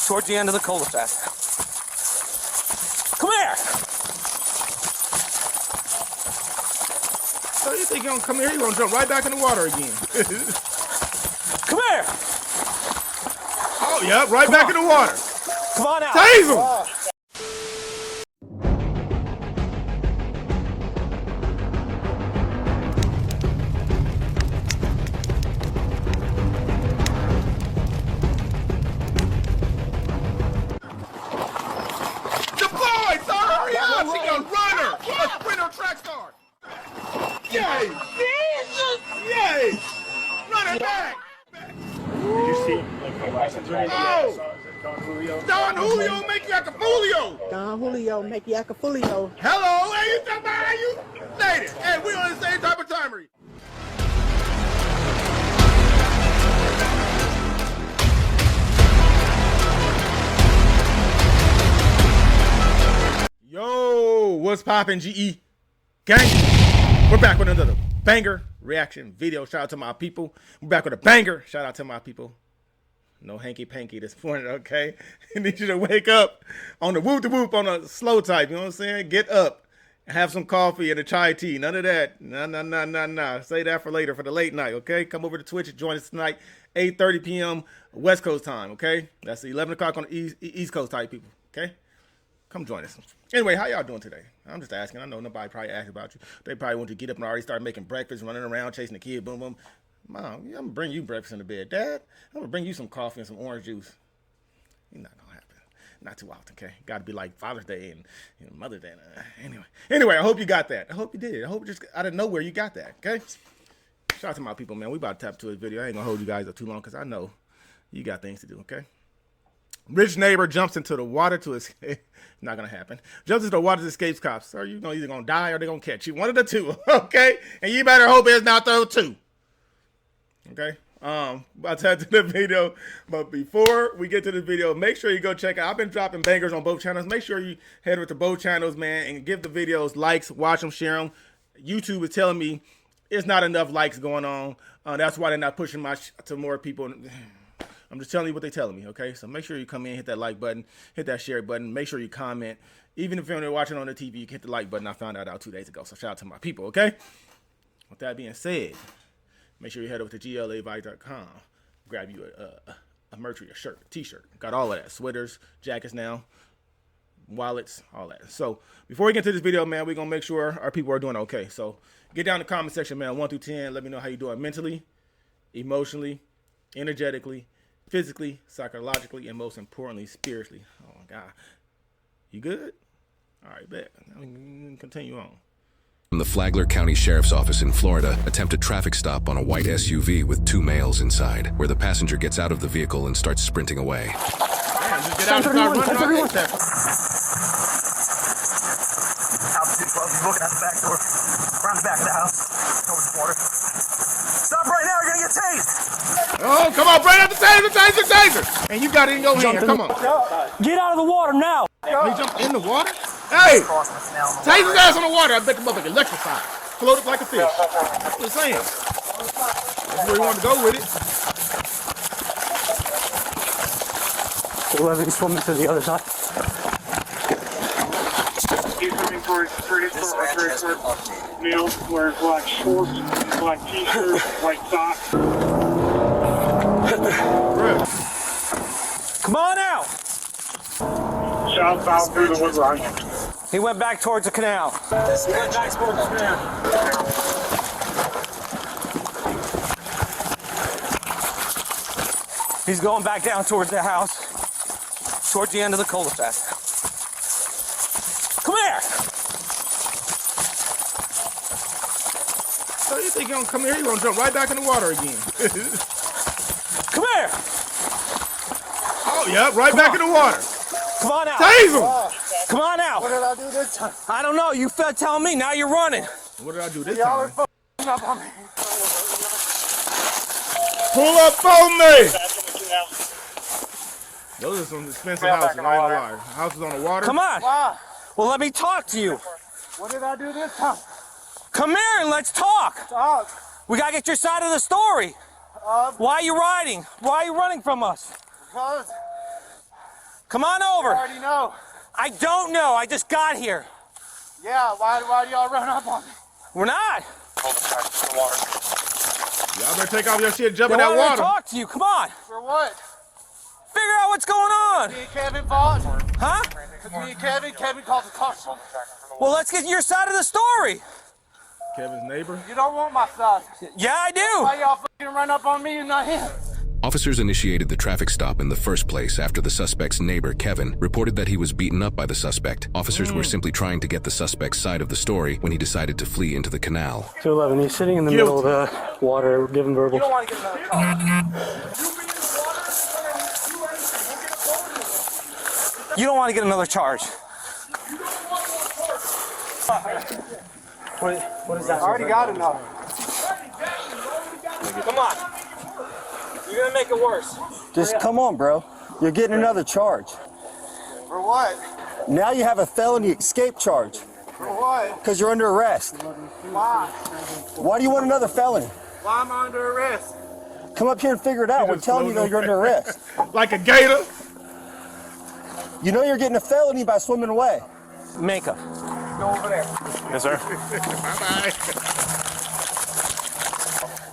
towards the end of the cul-de-sac. Come here! So you think you're gonna come here, you're gonna jump right back in the water again. Come here! Oh, yeah, right back in the water. Come on out! Tase him! Deploy, sir! Hurry up! She's a runner! A sprinter track star! Yay! Jesus! Yay! Run it back! Did you see like license or anything? Oh! Don Julio? Don Julio make you like a folio! Don Julio make you like a folio. Hello, hey, you talking about how you? Lady, hey, we on the same type of timer. Yo, what's poppin', GE gang? We're back with another banger reaction video. Shout out to my people. We're back with a banger. Shout out to my people. No hanky-panky this morning, okay? I need you to wake up on the whoop-de-whoop on a slow type, you know what I'm saying? Get up, have some coffee and a chai tea. None of that. Nah. Say that for later, for the late night, okay? Come over to Twitch and join us tonight, 8:30 p.m. West Coast time, okay? That's 11 o'clock on the East Coast type people, okay? Come join us. Anyway, how y'all doing today? I'm just asking. I know nobody probably asked about you. They probably want to get up and already start making breakfast, running around, chasing the kid, boom, boom. Mom, I'm going to bring you breakfast in the bed. Dad, I'm going to bring you some coffee and some orange juice. It's not going to happen. Not too often, okay? Got to be like Father's Day and Mother's Day. Anyway, I hope you got that. I hope you did. I hope just out of nowhere you got that, okay? Shout out to my people, man. We about to tap to this video. I ain't going to hold you guys up too long because I know you got things to do, okay? Rich neighbor jumps into the water to escape. Not going to happen. Jumps into the water to escape cops. So you're either going to die or they're going to catch you. One of the two, okay? And you better hope it's not those two. Okay, I'll tap to the video, but before we get to the video, make sure you go check out. I've been dropping bangers on both channels. Make sure you head over to both channels, man, and give the videos likes, watch them, share them. YouTube is telling me it's not enough likes going on. That's why they're not pushing to more people. I'm just telling you what they're telling me, okay? So make sure you come in, hit that like button, hit that share button. Make sure you comment. Even if you're watching on the TV, you can hit the like button. I found that out 2 days ago, so shout out to my people, okay? With that being said, make sure you head over to GLAvice.com. Grab you a merch or a shirt, a t-shirt. Got all of that. Sweaters, jackets now, wallets, all that. So before we get to this video, man, we're going to make sure our people are doing okay. So get down in the comment section, man, 1 through 10. Let me know how you're doing mentally, emotionally, energetically, physically, psychologically, and most importantly, spiritually. Oh, my God. You good? All right, bet. I mean, continue on. From the Flagler County Sheriff's Office in Florida, attempted traffic stop on a white SUV with 2 males inside, where the passenger gets out of the vehicle and starts sprinting away. Damn, just get out and start running. He's looking at the back door, around the back of the house, towards the water. Stop right now, you're gonna get tased! Oh, come on, bring out the taser! And you got it in your hand, come on. Get out of the water now! He jumped in the water? Hey! Taste his ass on the water. I bet the motherfucker electrified. Floated like a fish. That's what I'm saying. That's where he wanted to go with it. We'll have him swimming to the other side. He's coming towards 34 male wearing black shorts, black t-shirt, white socks. Come on out! Southbound through the woodline. He went back towards the canal. He's going back down towards the house, towards the end of the cul-de-sac. Come here! So you think you're gonna come here, you're gonna jump right back in the water again. Come here! Oh, yeah, right back in the water. Come on out! Tase him! Come on out! What did I do this time? I don't know, you fed telling me, now you're running. What did I do this Y'all are time? f***ing up on me. Pull up on me! Those are some expensive houses, I ain't gonna lie. Houses on the water. Come on! Why? Well, let me talk to you. What did I do this time? Come here and let's talk. Dog. We gotta get your side of the story. Why are you riding? Why are you running from us? Because Come on over. I already know. I don't know. I just got here. Yeah, why do y'all run up on me? We're not. Y'all better take off your shit, jump They in that wanted to water. talk to you. Come on. For what? Figure out what's going on. Me and Kevin fought. Huh? Cause me and Kevin called the cops. Well, let's get your side of the story. Kevin's neighbor. You don't want my side. Yeah, I Why do. y'all fucking run up on me and not him? Officers initiated the traffic stop in the first place after the suspect's neighbor, Kevin, reported that he was beaten up by the suspect. Officers were simply trying to get the suspect's side of the story when he decided to flee into the canal. 211, he's sitting in the middle of the water, giving verbal. You don't want to get another call. You don't want to get another charge. What is that? I already got enough. Come on. You're going to make it worse. Just come on, bro. You're getting another charge. For what? Now you have a felony escape charge For what? because you're under arrest. Why? Why do you want another felony? Why am I under arrest? Come up here and figure it out. We're telling you that you're under arrest. Like a gator. You know you're getting a felony by swimming away. Make up. Go over there. Yes, sir. Bye-bye.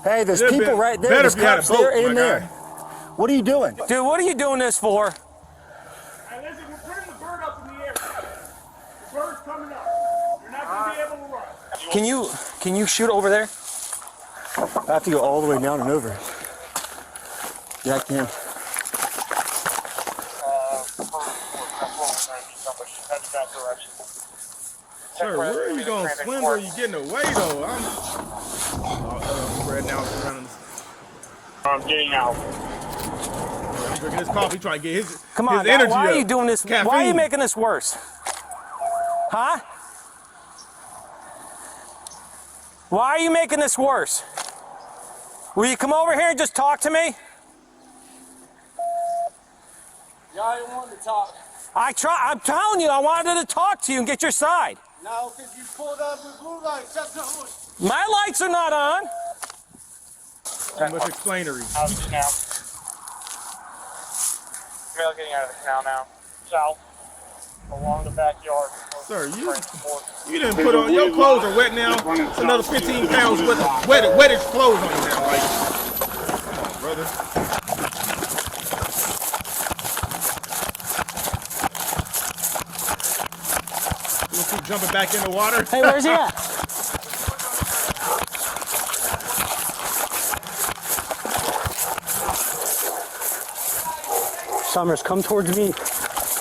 Hey, there's Yeah, people better- right there. better There's if you had a cops boat, there my and guy. there. What are you doing? Dude, what are you doing this for? Hey, listen, we're putting the bird up in the air. The bird's coming up. You're not going to be able to run. Can you shoot over there? I have to go all the way down and over. Yeah, I can. Sir, where are you going to swim or are you getting away, though? I'm spreading out around. I'm getting out. I'm drinking his coffee, trying to get his Come on, his now, energy why are up. you doing this? Why are you Caffeine. making this worse? Huh? Why are you making this worse? Will you come over here and just talk to me? Y'all didn't want to talk. I'm telling you, I wanted to talk to you and get your side. No, because you pulled up with blue lights. That's not what. My lights are not on. Too much explainery. Out of the canal. Male getting out of the canal now. South. Along the backyard. Sir, you didn't put on, your clothes are wet now. It's another 15 pounds with wetted clothes on you now. Like, come on, brother. You gonna keep jumping back in the water? Hey, where's he at? Summers, come towards me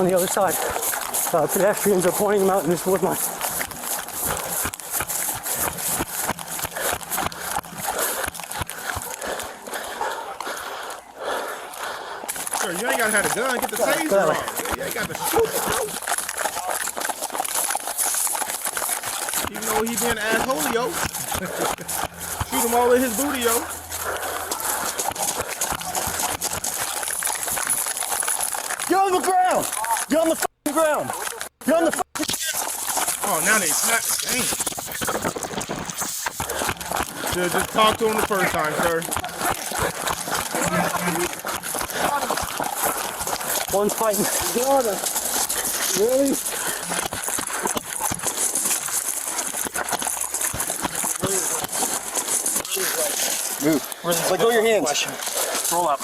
on the other side. Pedestrians are pointing them out in this wood line. Sir, you ain't gotta have a gun. Get the taser on. You ain't got to shoot it, bro. Even though he being an asshole, yo. Shoot him all in his booty, yo. Get on the ground! Get on the fucking ground! Get on the fucking. Oh, now they snap. Dang. Should just talk to him the first time, sir. One's fighting. Really? Move. Let go of your hands. Roll up.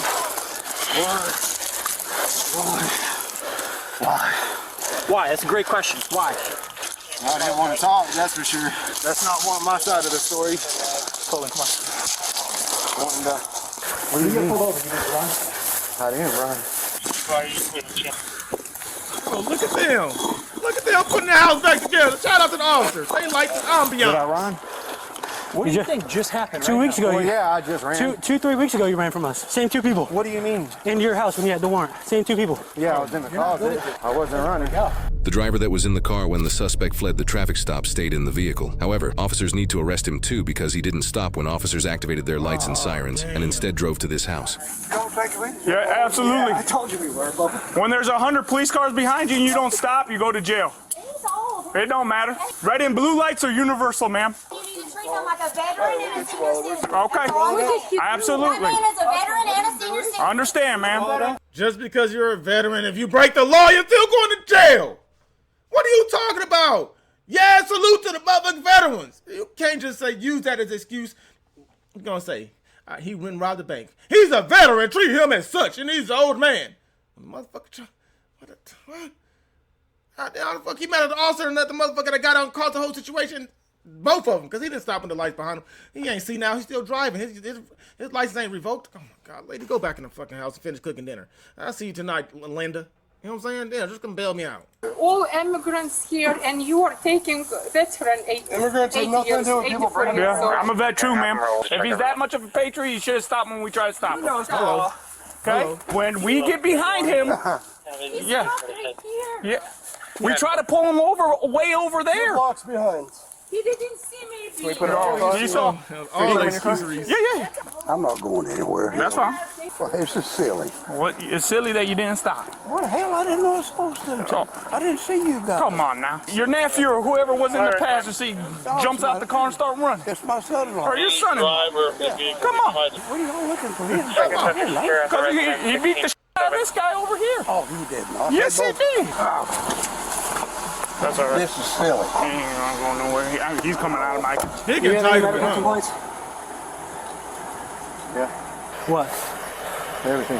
Why? That's a great question. Why? I didn't want to talk, that's for sure. That's not one my side of the story. Colin, come on. Wanting to. What do you mean? I didn't run. Oh, look at them. Look at them putting the house back together. Shout out to the officers. They like the Did I ambiance. run? What do you think just happened? 2 weeks ago, Oh, yeah, I just ran. 3 weeks ago, you ran from us. Same two people. What do you mean? Into your house when you had the warrant. Same two people. Yeah, I was in the closet. I wasn't running. The driver that was in the car when the suspect fled the traffic stop stayed in the vehicle. However, officers need to arrest him too because he didn't stop when officers activated their lights and sirens and instead drove to this house. Don't take me. Yeah, absolutely. I told you we were, Bubba. When there's 100 police cars behind you and you don't stop, you go to jail. It don't matter. Red and blue lights are universal, ma'am. You need to treat him like a veteran and a senior citizen. Okay. That's all we do. Absolutely. That man is a veteran and a senior citizen. I understand, man. Just because you're a veteran, if you break the law, you're still going to jail. What are you talking about? Yeah, salute to the motherfucking veterans. You can't just say use that as excuse. I'm gonna say he went and robbed the bank. He's a veteran. Treat him as such, and he's an old man. Motherfucker, what? How the fuck he mad at the officer and let the motherfucker that got out and caused the whole situation? Both of them, because he didn't stop when the lights behind him. He ain't see now. He's still driving. His license ain't revoked. Oh my God, lady, go back in the fucking house and finish cooking dinner. I'll see you tonight, Linda. You know what I'm saying? Yeah, just gonna bail me out. All immigrants here, and you are taking veteran 80. Immigrants have nothing to do with people bringing Yeah, I'm a vet too, man. If he's that much of a patriot, he should have stopped when we tried to stop him. Hello. Okay? Hello. When we get behind him, yeah. Right here. Yeah. We try to pull him over, way over there. Blocks behind. He didn't see me. We put it all You saw. All excuses. Yeah. I'm not going anywhere. That's fine. Well, this is silly. What? It's silly that you didn't stop. What the hell? I didn't know I was supposed to. I didn't see you guys. Come on now. Your nephew or whoever was in the passenger seat jumps out the car and starts running. It's my son-in-law. Or your son-in-law. Come on. What are y'all looking for him? Come on. Because he beat the shit out of this guy over here. Oh, you did not. Yes, he did. That's all right. This is silly. He ain't not going nowhere. He's coming out of my... He can type it up. complaints? Yeah, What? everything.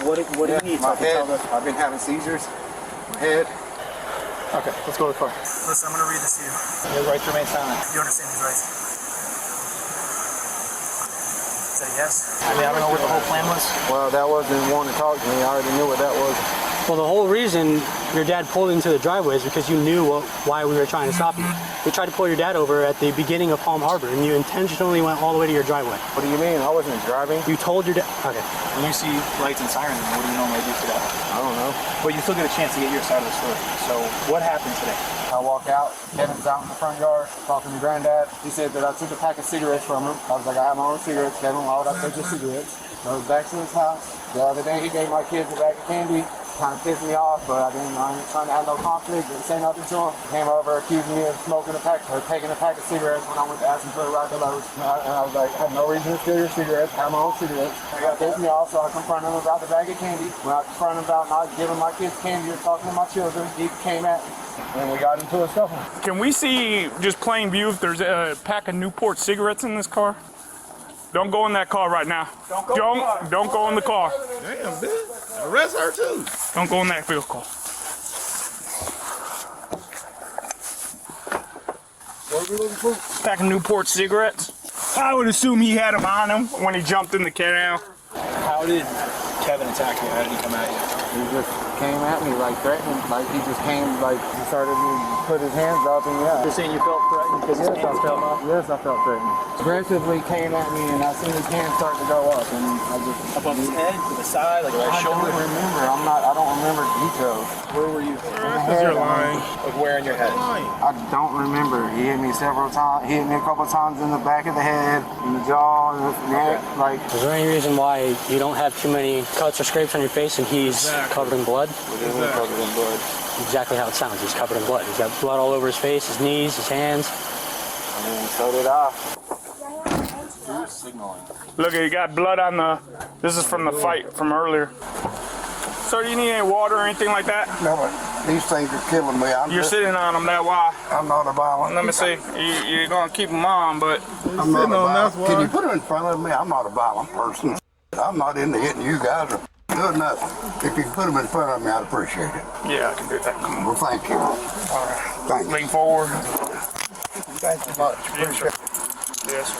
What do you need? My head, I've been having seizures. My head. Okay, let's go to the car. Listen, I'm gonna read this to you. Your right to remain silent. You understand these rights? Is that a yes? I mean, I don't know what the whole plan was. Well, that wasn't wanting to talk to me. I already knew what that was. Well, the whole reason your dad pulled into the driveway is because you knew why we were trying to stop you. We tried to pull your dad over at the beginning of Palm Harbor, and you intentionally went all the way to your driveway. What do you mean? I wasn't driving. You told your dad. Okay. When you see lights and sirens, what do you normally do to that? I don't know. But you still get a chance to get your side of the story. So what happened today? I walk out. Kevin's out in the front yard talking to Granddad. He said that I took a pack of cigarettes from him. I was like, I have my own cigarettes. Kevin, why would I take your cigarettes? I was back to his house. The other day, he gave my kids a bag of candy. Kind of pissed me off, but I ain't trying to have no conflict. Didn't say nothing to him. Came over, accused me of smoking a pack or taking a pack of cigarettes when I went to ask him for a ride to Lowe's. And I was like, I have no reason to steal your cigarettes. I have my own cigarettes. He got pissed me off, so I confronted him about the bag of candy. When I confronted him about not giving my kids candy or talking to my children, he came at me. And we got into a scuffle. Can we see, just plain view, if there's a pack of Newport cigarettes in this car? Don't go in that car right now. Don't go in the car. Damn, bitch. Arrest her too. Don't go in that vehicle. What are we looking for? Pack of Newport cigarettes. I would assume he had them on him when he jumped in the canal. How did Kevin attack you? How did he come at you? He just came at me, like threatening. Like he just came, like he started to put his hands up and yeah. You're saying you felt threatened because his hands fell off? Yes, I felt threatened. Aggressively came at me and I seen his hands start to go up and I just... Up on his head, to the side, like right I shoulder? don't remember. I don't remember details. Where were you? Because you're lying. Like where in your head? I don't remember. He hit me several times. He hit me a couple times in the back of the head, in the jaw, in the neck. Like, Is there any reason why you don't have too many cuts or scrapes on your face and he's covered in blood? covered in blood. Exactly how it sounds. He's covered in blood. He's got blood all over his face, his knees, his hands. And so did I. Who's signaling? Look, he got blood on the... This is from the fight from earlier. Sir, do you need any water or anything like that? No, but these things are killing me. You're sitting on them, that why? I'm not a violent. Let me see. You're going to keep them on, but... I'm not a violent. Can you put them in front of me? I'm not a violent person. I'm not into hitting you guys or doing nothing. If you can put them in front of me, I'd appreciate it. Yeah, I can do that. Come on. Well, thank you. All right. Thank you. Lean forward. Thank you much. Appreciate it. Yes.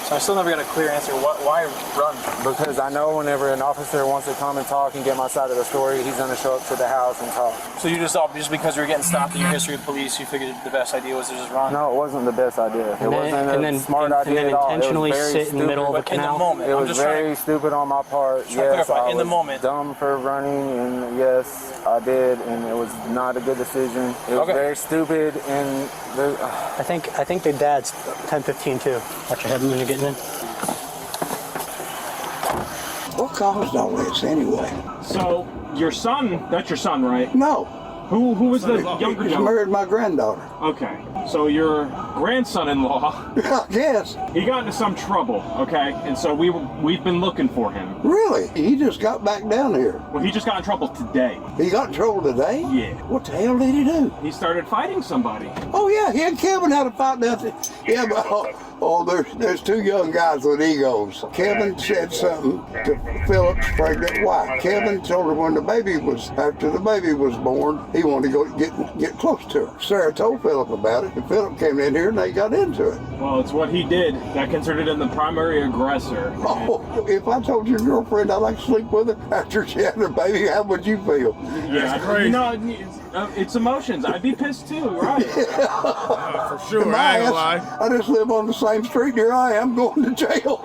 So I still never got a clear answer. Why run? Because I know whenever an officer wants to come and talk and get my side of the story, he's going to show up to the house and talk. So you just thought just because you were getting stopped in your history with police, you figured the best idea was to just run? No, it wasn't the best idea. It wasn't a smart idea at all. It was intentionally very sit in the middle of a But in the canal. moment, It I'm was just very trying stupid on my part. to Yes, clarify. I In the was moment. dumb for running, and yes, I did, and it was not a good decision. It was Okay. very stupid, and I think the dad's 10-15 too. Watch your head when you're getting in. What caused all this anyway? So your son, that's your son, right? No. Who was the younger He gentleman? married my granddaughter. Okay, so your grandson-in-law, Yes. he got into some trouble, okay? And so we've been looking for him. Really? He just got back down here. Well, he just got in trouble today. He got in trouble today? Yeah. What the hell did he do? He started fighting somebody. Oh yeah, he and Kevin had a fight nothing. Yeah, but there's two young guys with egos. Kevin said something to Philip's pregnant wife. Kevin told her after the baby was born, he wanted to go get close to her. Sarah told Philip about it, and Philip came in here and they got into it. Well, it's what he did that considered him the primary aggressor. Oh, if I told your girlfriend I'd like to sleep with her after she had her baby, how would you feel? Yeah, crazy. You know, it's emotions. I'd be pissed too, right? For sure, I ain't gonna lie. I just live on the same street. Here I am going to jail.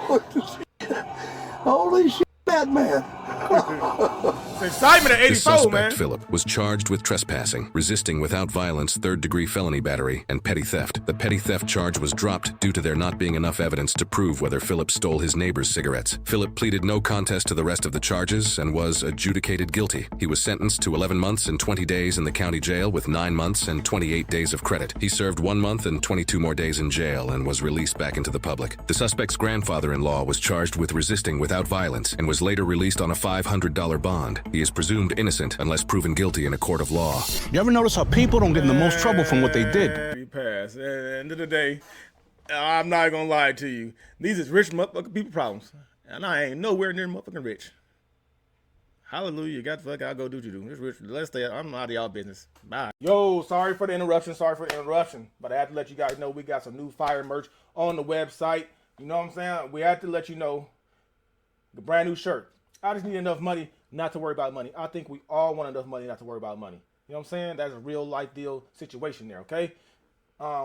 Holy shit, Batman. It's excitement at The 84, suspect, man. Philip, was charged with trespassing, resisting without violence, third-degree felony battery, and petty theft. The petty theft charge was dropped due to there not being enough evidence to prove whether Philip stole his neighbor's cigarettes. Philip pleaded no contest to the rest of the charges and was adjudicated guilty. He was sentenced to 11 months and 20 days in the county jail with 9 months and 28 days of credit. He served 1 month and 22 more days in jail and was released back into the public. The suspect's grandfather-in-law was charged with resisting without violence and was later released on a $500 bond. He is presumed innocent unless proven guilty in a court of law. You ever notice how people don't get in the most trouble from what they did? He passed. At the end of the day, I'm not gonna lie to you. These is rich motherfucking people problems, and I ain't nowhere near motherfucking rich. Hallelujah. You got the fuck out. Go do what you do. It's rich. Let's stay. I'm out of y'all business. Bye. Yo, sorry for the interruption. But I have to let you guys know we got some new fire merch on the website. You know what I'm saying? We have to let you know the brand new shirt. I just need enough money not to worry about money. I think we all want enough money not to worry about money. You know what I'm saying? That's a real life deal situation there, okay?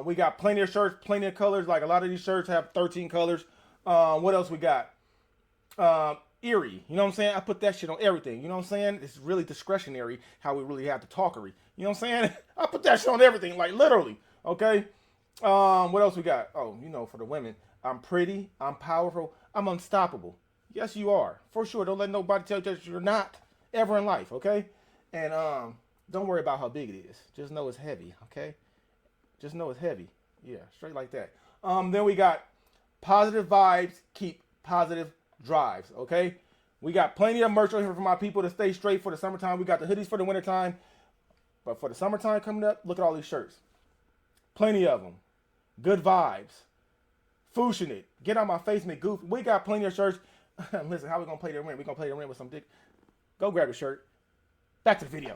We got plenty of shirts, plenty of colors. Like a lot of these shirts have 13 colors. What else we got? Eerie. You know what I'm saying? I put that shit on everything. You know what I'm saying? It's really discretionary how we really have the talkery. You know what I'm saying? I put that shit on everything, like literally, okay? What else we got? Oh, you know, for the women. I'm pretty. I'm powerful. I'm unstoppable. Yes, you are. For sure. Don't let nobody tell you that you're not ever in life, okay? And don't worry about how big it is. Just know it's heavy, okay? Just know it's heavy. Yeah, straight like that. Then we got positive vibes, keep positive drives, okay? We got plenty of merch over here for my people to stay straight for the summertime. We got the hoodies for the wintertime. But for the summertime coming up, look at all these shirts. Plenty of them. Good vibes. Fooshin' it. Get on my face and goof. We got plenty of shirts. Listen, how we gonna play the rent? We gonna play the rent with some dick. Go grab a shirt. Back to the video.